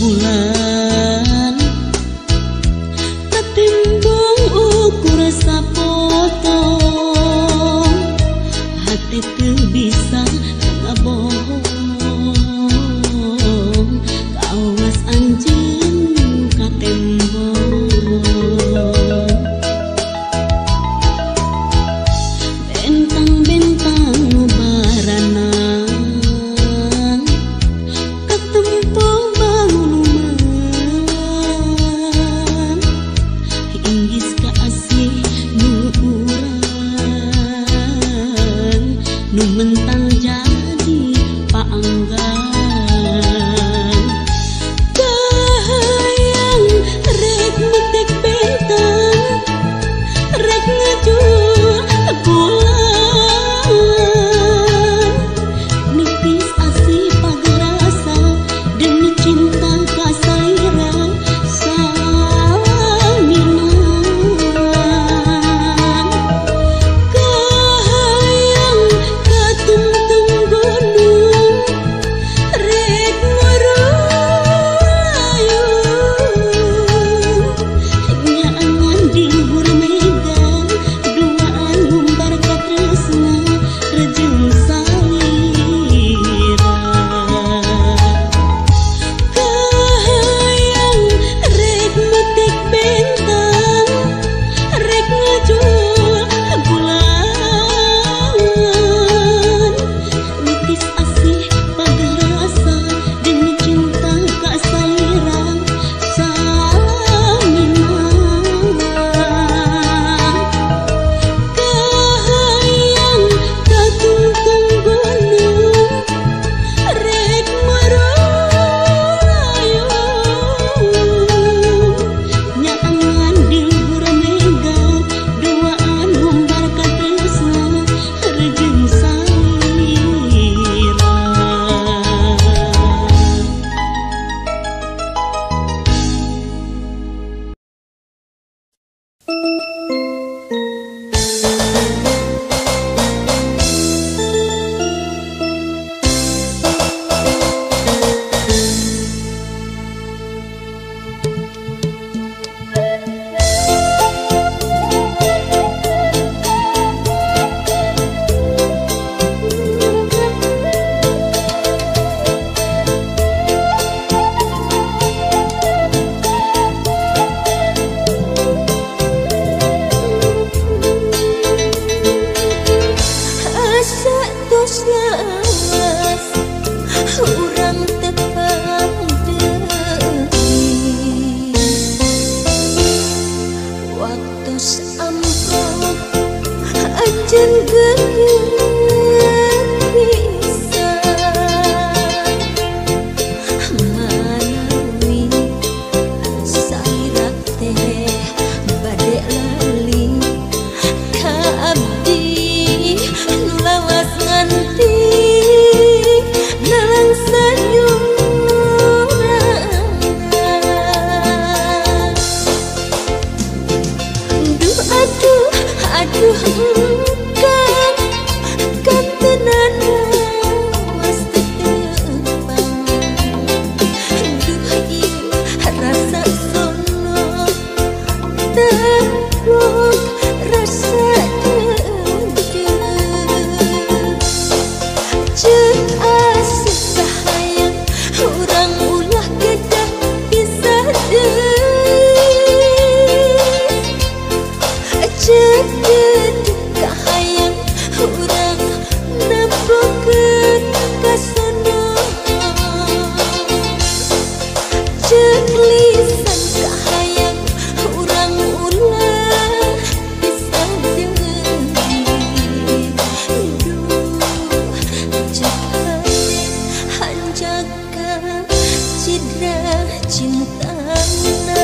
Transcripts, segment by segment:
bulan ketimbang ukur sapotong hati teu bisa ngabohong kawas anjeun ka tembok bentang-bentang nu baranang katempo bangunuman inggis ka asih nu urang nu mentang jadi paanggan kahayang rek metik bentang rek ngejul bulan nipis asih pagerasa demi cinta kasaira saminan kahayang katungtung gunung rek merayung nyaangan di luhur medan duaan ngumbar ka tresna rejeng salira kahayang rek metik bentang rek ngejul bulan nitis asih pagerasa demi cinta ka salira saminan kahayang katungtung gunung rek merayung nyaangan di luhur medan duaan ngumbar ka tresna rejeng salira. Asa tos lawas urang tepang deui waktos amprok anjeun geus pisan manawi salira teh bade lali ka abdi nu lawas nganti dalang sayuran duh aduh aduh engkang kantenan lawas tetepang duh ieu rasa sono tablok rasa jeung asih kahayang urang ulah kedah pisah deui jeung kahayang urang nembokeun ka sono jeung lisan kahayang urang ulah pisah deui duh cahaya hanjaka cidra cintana.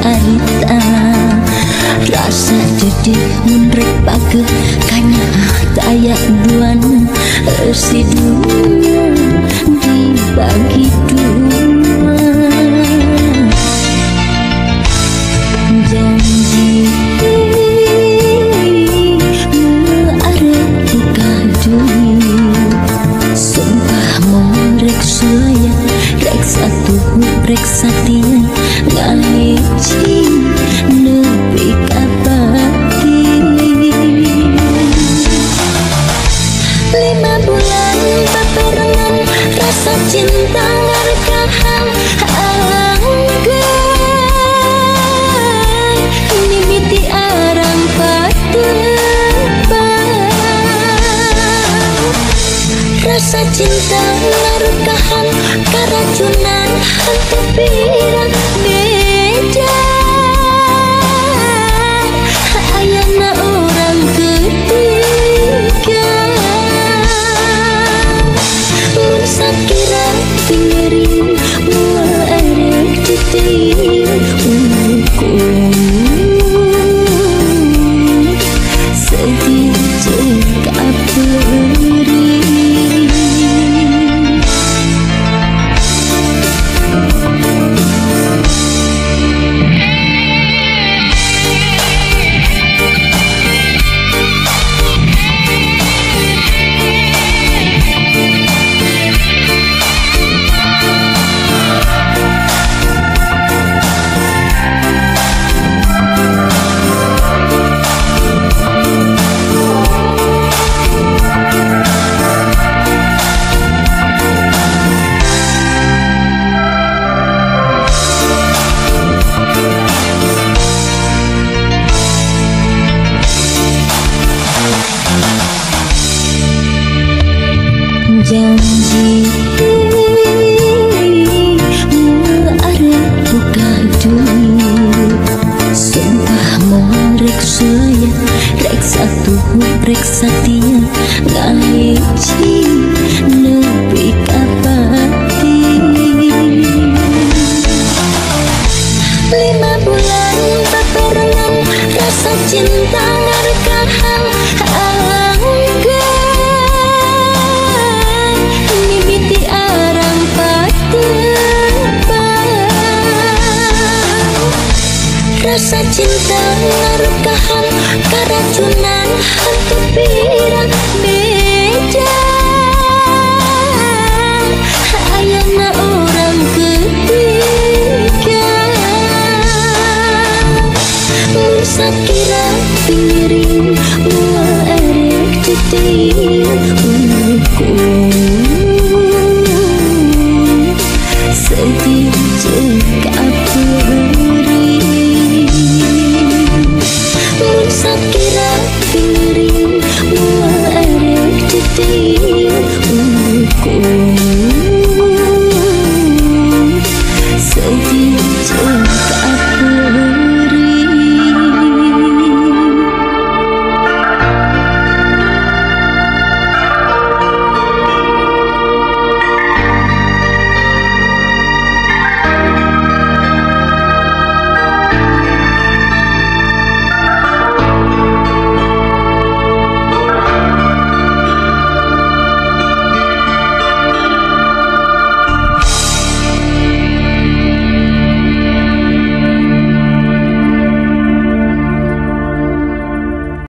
carita rasa jadi munrek pake kanya tayak duan si dunia dibagi dua janji arep buka duit sumpah mau rek suaya rek satu rek satia ngahiji nepi kapati 5 bulan baperangan rasa cinta ngargahan anggar mimiti arang patebang rasa cinta ngargahan karacunan hantu pirang beda ayana orang ketiga mun sakira tingeri mual erek titir ukur sedih cek aperi janji arep buka duit sumpah mau rek suaya rek satu rek satia ngahiji nepi kapati 5 bulan baperangan rasa cinta ngargahan rasa cinta ngargahan karacunan hantu pirang beda ayana orang ketiga mun sakira piring mual erek titir ukur sedih cek